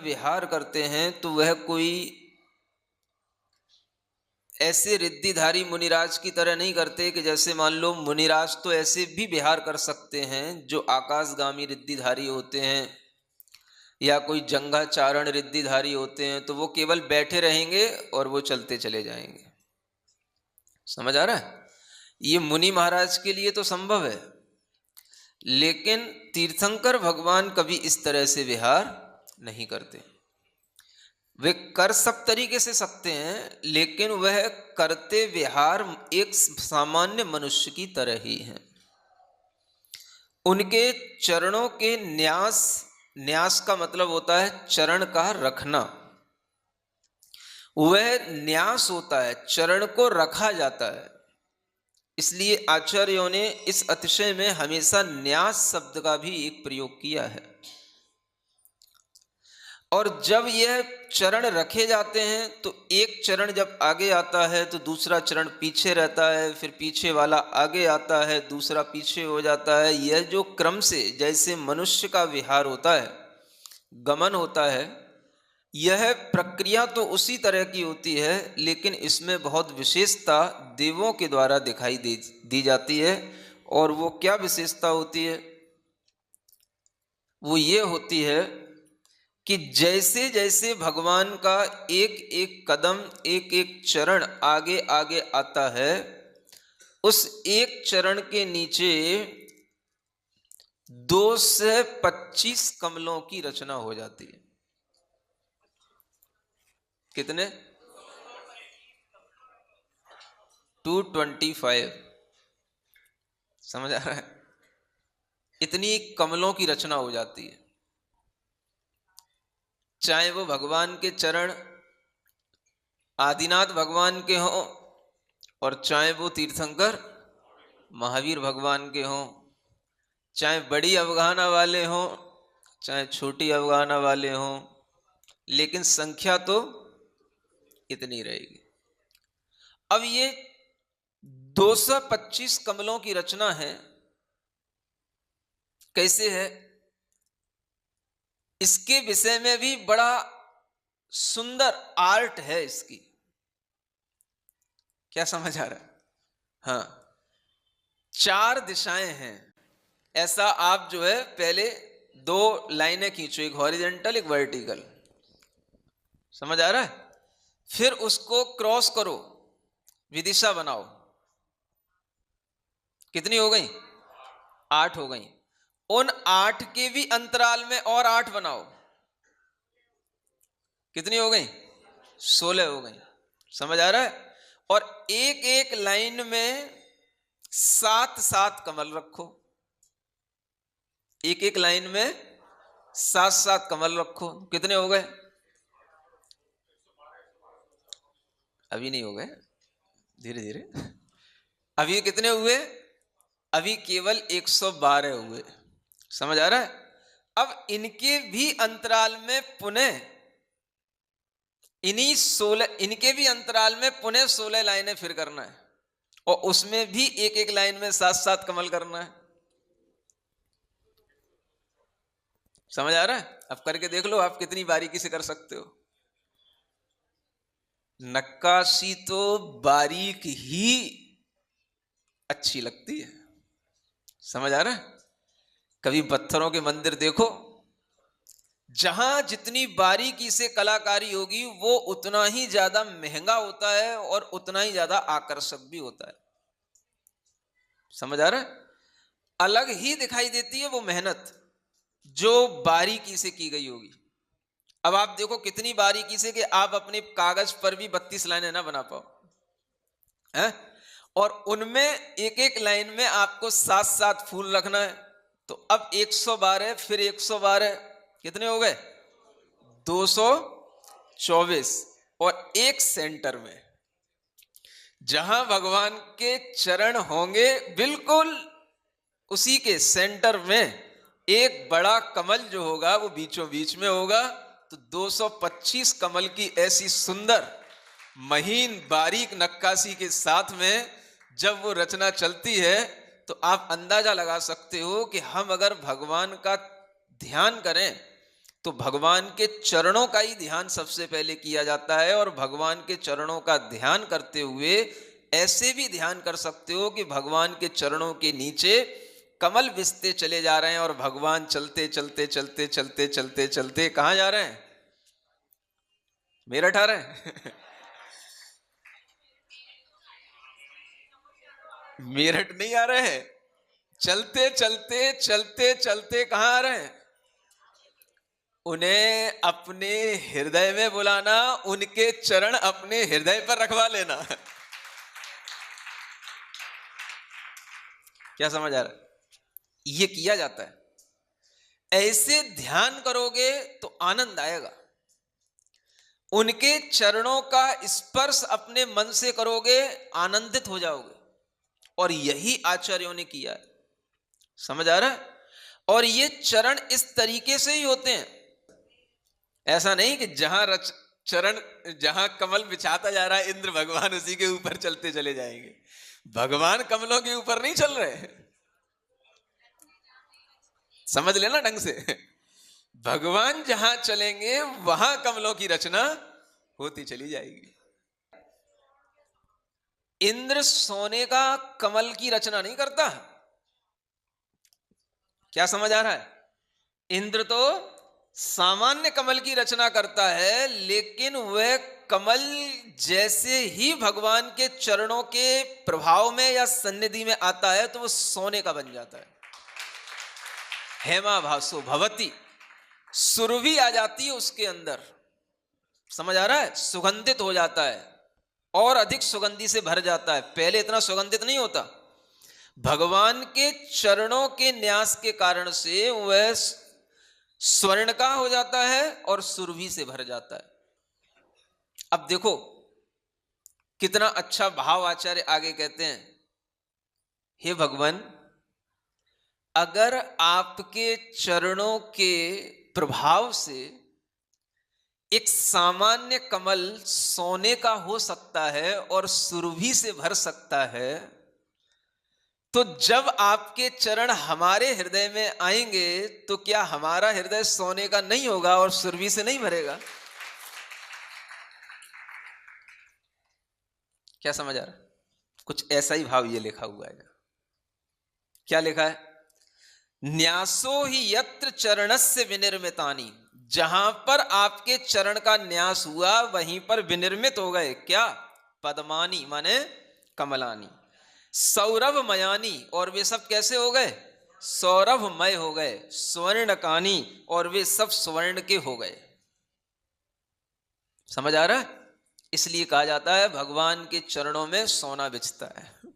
विहार करते हैं तो वह कोई ऐसे रिद्धिधारी मुनिराज की तरह नहीं करते कि जैसे मान लो मुनिराज तो ऐसे भी विहार कर सकते हैं जो आकाशगामी रिद्धिधारी होते हैं, या कोई जंघाचारण रिद्धिधारी होते हैं, तो वो केवल बैठे रहेंगे और वो चलते चले जाएंगे। समझ आ रहा है? ये मुनि महाराज के लिए तो संभव है, लेकिन तीर्थंकर भगवान कभी इस तरह से विहार नहीं करते। वे कर सब तरीके से सकते हैं, लेकिन वह करते विहार एक सामान्य मनुष्य की तरह ही है। उनके चरणों के न्यास, न्यास का मतलब होता है चरण का रखना, वह न्यास होता है, चरण को रखा जाता है। इसलिए आचार्यों ने इस अतिशय में हमेशा न्यास शब्द का भी एक प्रयोग किया है। और जब यह चरण रखे जाते हैं तो एक चरण जब आगे आता है तो दूसरा चरण पीछे रहता है, फिर पीछे वाला आगे आता है, दूसरा पीछे हो जाता है। यह जो क्रम से जैसे मनुष्य का विहार होता है, गमन होता है, यह प्रक्रिया तो उसी तरह की होती है, लेकिन इसमें बहुत विशेषता देवों के द्वारा दिखाई दी जाती है। और वो क्या विशेषता होती है? वो ये होती है कि जैसे जैसे भगवान का एक एक कदम, एक एक चरण आगे आगे आता है, उस एक चरण के नीचे 2 से 25 कमलों की रचना हो जाती है। कितने? 225। समझ आ रहा है? इतनी कमलों की रचना हो जाती है। चाहे वो भगवान के चरण आदिनाथ भगवान के हों, और चाहे वो तीर्थंकर महावीर भगवान के हों, चाहे बड़ी अवगाहना वाले हों, चाहे छोटी अवगाहना वाले हों, लेकिन संख्या तो इतनी रहेगी। अब ये 225 कमलों की रचना है, कैसे है? इसके विषय में भी बड़ा सुंदर आर्ट है इसकी। क्या समझ आ रहा है? हाँ, 4 दिशाएं हैं। ऐसा आप जो है पहले 2 लाइनें खींचो, एक हॉरिजॉन्टल एक वर्टिकल। समझ आ रहा है? फिर उसको क्रॉस करो, विदिशा बनाओ। कितनी हो गई? 8 हो गई। उन 8 के भी अंतराल में और 8 बनाओ। कितनी हो गई? 16 हो गई। समझ आ रहा है? और एक एक लाइन में 7-7 कमल रखो। एक एक लाइन में 7-7 कमल रखो। कितने हो गए? अभी नहीं हो गए, धीरे धीरे। अभी कितने हुए? अभी केवल 112 हुए। समझ आ रहा है? अब इनके भी अंतराल में पुनः इनके भी अंतराल में पुनः 16 लाइनें फिर करना है, और उसमें भी एक एक लाइन में 7-7 कमल करना है। समझ आ रहा है? अब करके देख लो आप कितनी बारीकी से कर सकते हो। नक्काशी तो बारीक ही अच्छी लगती है। समझ आ रहा है? कभी पत्थरों के मंदिर देखो, जहां जितनी बारीकी से कलाकारी होगी वो उतना ही ज्यादा महंगा होता है और उतना ही ज्यादा आकर्षक भी होता है। समझ आ रहा है? अलग ही दिखाई देती है वो मेहनत जो बारीकी से की गई होगी। अब आप देखो कितनी बारीकी से कि आप अपने कागज पर भी 32 लाइनें ना बना पाओ है? और उनमें एक एक लाइन में आपको 7-7 फूल रखना है। तो अब 112 फिर 112, कितने हो गए? 224। और एक सेंटर में जहां भगवान के चरण होंगे, बिल्कुल उसी के सेंटर में एक बड़ा कमल जो होगा वो बीचों बीच में होगा। तो 225 कमल की ऐसी सुंदर महीन बारीक नक्काशी के साथ में जब वो रचना चलती है, तो आप अंदाजा लगा सकते हो कि हम अगर भगवान का ध्यान करें तो भगवान के चरणों का ही ध्यान सबसे पहले किया जाता है। और भगवान के चरणों का ध्यान करते हुए ऐसे भी ध्यान कर सकते हो कि भगवान के चरणों के नीचे कमल बिसते चले जा रहे हैं और भगवान चलते चलते चलते चलते चलते चलते कहाँ जा रहे हैं? मेरठ आ रहे हैं। मेरठ नहीं आ रहे हैं, चलते चलते चलते चलते कहाँ आ रहे हैं? उन्हें अपने हृदय में बुलाना, उनके चरण अपने हृदय पर रखवा लेना। क्या समझ आ रहा है? ये किया जाता है। ऐसे ध्यान करोगे तो आनंद आएगा। उनके चरणों का स्पर्श अपने मन से करोगे, आनंदित हो जाओगे। और यही आचार्यों ने किया है। समझ आ रहा है? और ये चरण इस तरीके से ही होते हैं। ऐसा नहीं कि चरण जहां कमल बिछाता जा रहा है इंद्र भगवान उसी के ऊपर चलते चले जाएंगे। भगवान कमलों के ऊपर नहीं चल रहे। समझ लेना ढंग से। भगवान जहां चलेंगे वहां कमलों की रचना होती चली जाएगी। इंद्र सोने का कमल की रचना नहीं करता। क्या समझ आ रहा है? इंद्र तो सामान्य कमल की रचना करता है, लेकिन वह कमल जैसे ही भगवान के चरणों के प्रभाव में या सन्निधि में आता है तो वो सोने का बन जाता है। हेमा भासो भवती, सुरभि आ जाती है उसके अंदर। समझ आ रहा है? सुगंधित हो जाता है और अधिक सुगंधि से भर जाता है। पहले इतना सुगंधित नहीं होता। भगवान के चरणों के न्यास के कारण से वह स्वर्ण का हो जाता है और सुरभि से भर जाता है। अब देखो कितना अच्छा भाव आचार्य आगे कहते हैं। हे भगवान, अगर आपके चरणों के प्रभाव से एक सामान्य कमल सोने का हो सकता है और सुरभि से भर सकता है, तो जब आपके चरण हमारे हृदय में आएंगे तो क्या हमारा हृदय सोने का नहीं होगा और सुरभि से नहीं भरेगा? क्या समझ आ रहा है? कुछ ऐसा ही भाव ये लिखा हुआ है। क्या लिखा है? न्यासो ही यत्र चरणस्य विनिर्मितानि, जहां पर आपके चरण का न्यास हुआ वहीं पर विनिर्मित हो गए क्या? पद्मानी माने कमलानी, सौरभमयानी, और वे सब कैसे हो गए? सौरभमय हो गए। स्वर्णकानी, और वे सब स्वर्ण के हो गए। समझ आ रहा है? इसलिए कहा जाता है भगवान के चरणों में सोना बिछता है।